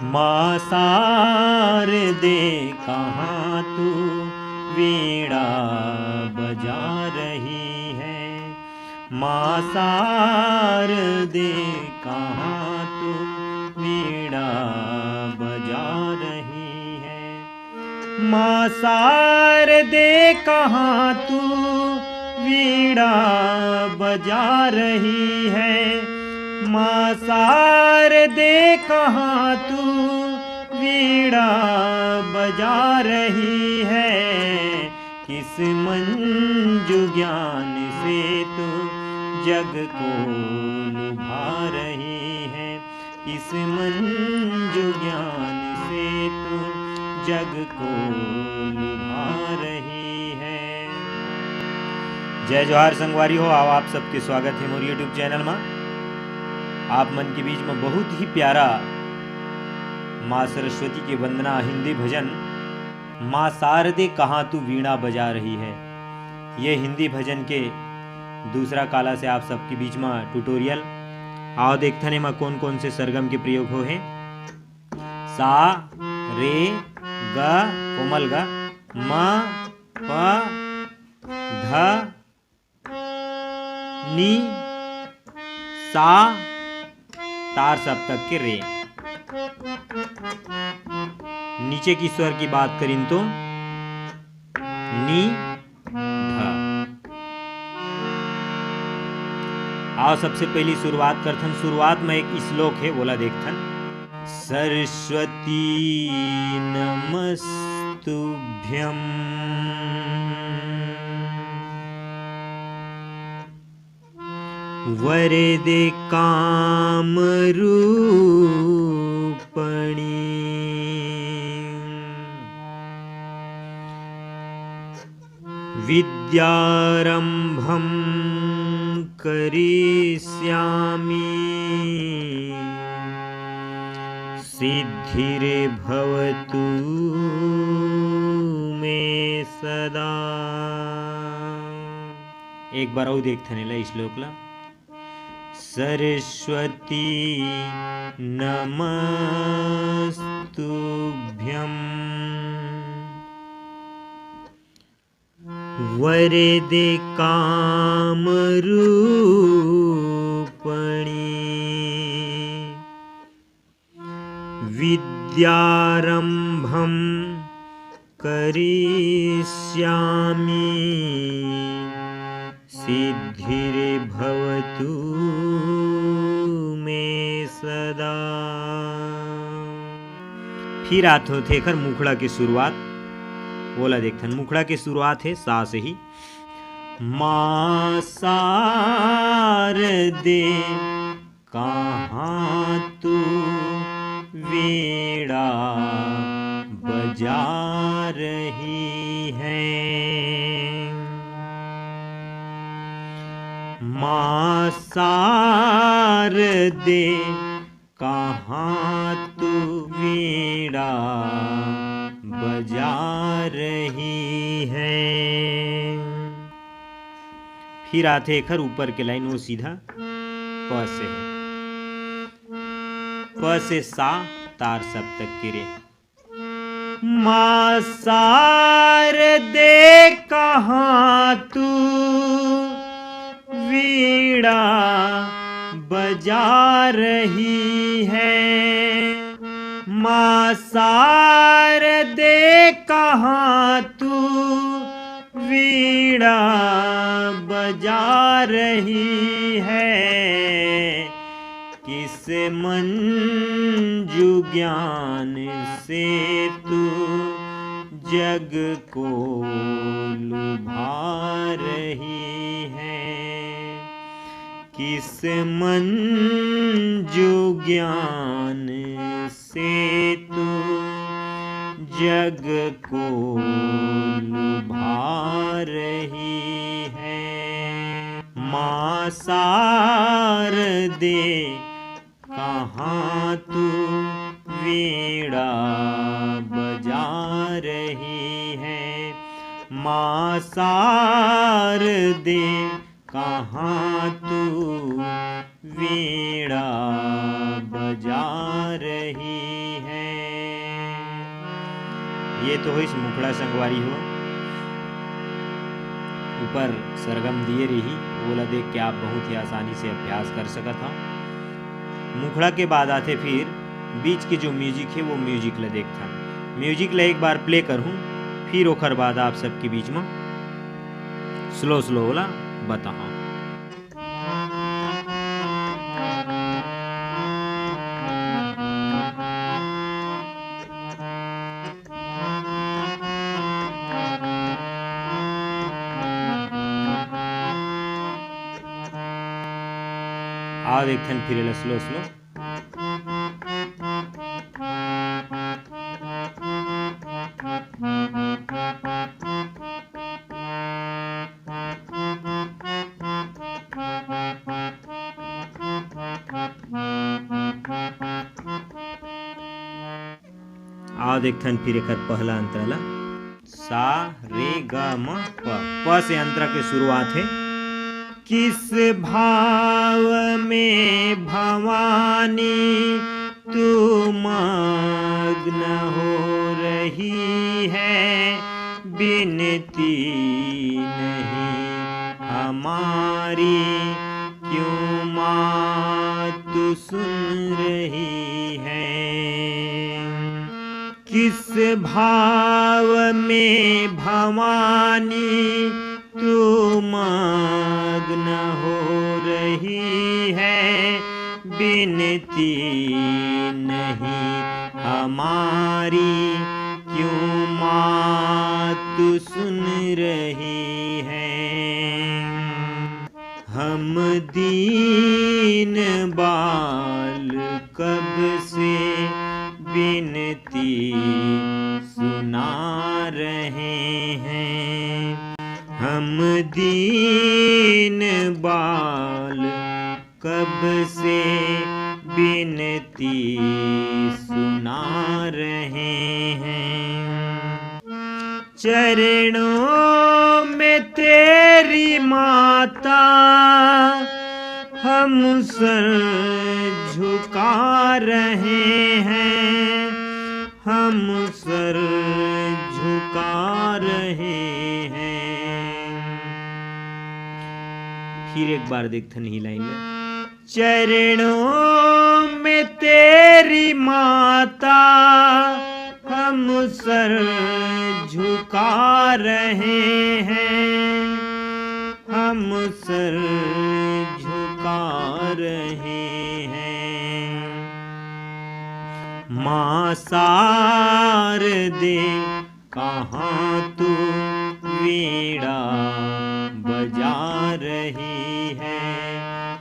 माँ शारदे कहाँ तू वीणा बजा रही है। माँ शारदे कहाँ तू वीणा बजा रही है। माँ शारदे कहाँ तू वीणा बजा रही है। माँ शारदे कहाँ तू वीणा बजा रही है। किस मंजू ज्ञान से तू जग को लुभा रही है। किस मंजू ज्ञान से तू जग को लुभा रही है। जय जोहार संगवारी हो। आओ आप सबके स्वागत है मोर यूट्यूब चैनल में। आप मन के बीच में बहुत ही प्यारा माँ सरस्वती के वंदना हिंदी भजन माँ शारदे कहाँ तू वीणा बजा रही है। ये हिंदी भजन के दूसरा काला से आप सबके बीच में ट्यूटोरियल। आओ देखथने में कौन कौन से सरगम के प्रयोग हो है। सा रे ग कोमल ग म प ध नी सा तार सप्तक के रे। नीचे की स्वर की बात करें तो नी ध। आओ सबसे पहली शुरुआत करथन। शुरुआत में एक श्लोक है, बोला देखथन। सरस्वती नमस्तुभ्यं वरदे कामरूपिणी विद्यारंभं करिष्यामि सिद्धिर्भवतु मे सदा। एक बार और देखथने ला श्लोक ला। सरस्वती नमस्तुभ्यं वरदे कामरूपिणी विद्यारंभं करिष्यामि सिद्धिर्भवतु मे सदा। फिर आते थे खर मुखड़ा की शुरुआत, बोला देखथन। मुखड़ा की शुरुआत है सा से ही। माँ शारदे कहाँ तू वीणा बजा रही है। माँ शारदे कहाँ तू वीणा बजा रही है। फिर आते खर ऊपर के लाइन वो सीधा प से है। प से सा तार सप्तक के रे। माँ शारदे कहाँ तू वीणा बजा रही है। माँ शारदे कहाँ तू वीणा बजा रही है। किस मंजू ज्ञान से तू जग को लुभा रही है। किस मंजू ज्ञान से तू जग को लुभा रही है। माँ शारदे कहाँ तू वीणा बजा रही है। माँ शारदे कहाँ तू वीणा बजा रही है। ये तो होइस मुखड़ा संगवारी हो। ऊपर सरगम दिए रही, ओला देख के आप बहुत ही आसानी से अभ्यास कर सकत हो। मुखड़ा के बाद आते फिर बीच के जो म्यूजिक है वो म्यूजिक ला देखथन। म्यूजिक ला एक बार प्ले करहूँ, फिर ओखर बाद आप सबके बीच में स्लो स्लो ओला बताऊँ। आओ देखथन फिर एला स्लो स्लो। आओ देखथन फिर एकर पहला अंतरा ला। सा रे ग म प। प से अंतरा के शुरुआत है। किस भाव में भवानी तू मग्न हो रही है, बिनती नहीं हमारी क्यों माँ तू सुन रही है। किस भाव में भवानी तू मग्न हो रही है, बिनती नहीं हमारी क्यों माँ तू सुन रही है। हम दीन बाल कब से बिनती सुना रहे हैं। हम दीन बाल कब से बिनती सुना रहे हैं। चरणों में तेरी माता हम सर झुका रहे हैं, हम सर झुका रहे हैं। फिर एक बार देखथन ही लाइन में। चरणों में तेरी माता हम सर झुका रहे हैं, हम सर झुका रहे हैं। माँ शारदे कहाँ तू वीणा बजा रही है।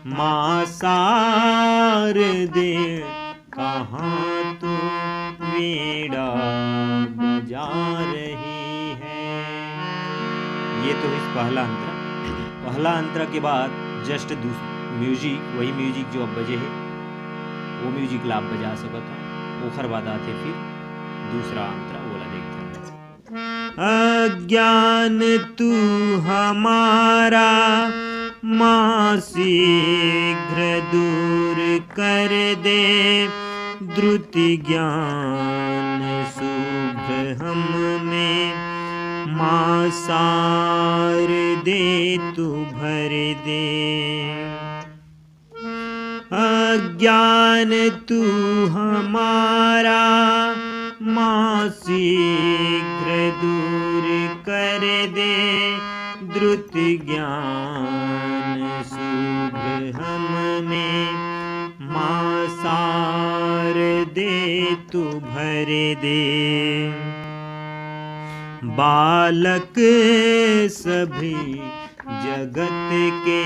माँ शारदे कहाँ तू वीणा बजा रही है। ये तो इस पहला अंतरा। पहला अंतरा के बाद जस्ट म्यूजिक, वही म्यूजिक जो अब बजे है वो म्यूजिक ला आप बजा सकत हो। ओखर बाद आते फिर दूसरा अंतरा बोला देखते। अज्ञान तू हमारा माँ शीघ्र दूर कर दे, द्रुति ज्ञान शुभ्र हम में माँ सार दे तू भर दे। अज्ञान तू हमारा माँ शीघ्र दूर कर दे, द्रुत ज्ञान शुभ्र हम में माँ सार दे तू भर दे। बालक सभी जगत के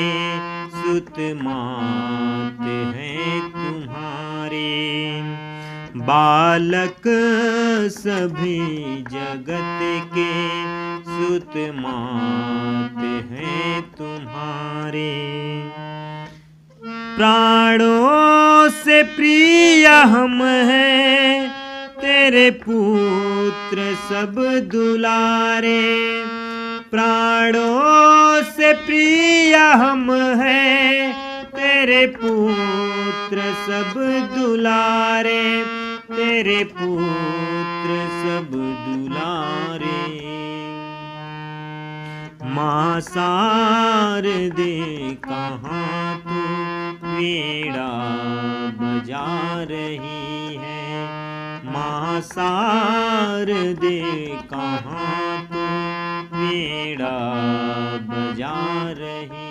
सुत मात हैं तुम्हारे। बालक सभी जगत के सुत मात हैं तुम्हारे। प्राणों से प्रिय हम हैं तेरे पुत्र सब दुलारे। प्राणों से प्रिय हम हैं तेरे पुत्र सब दुलारे। तेरे पुत्र सब दुलारे। माँ शारदे कहाँ तू वीणा बजा रही है। माँ शारदे कहाँ तू वीणा बजा रही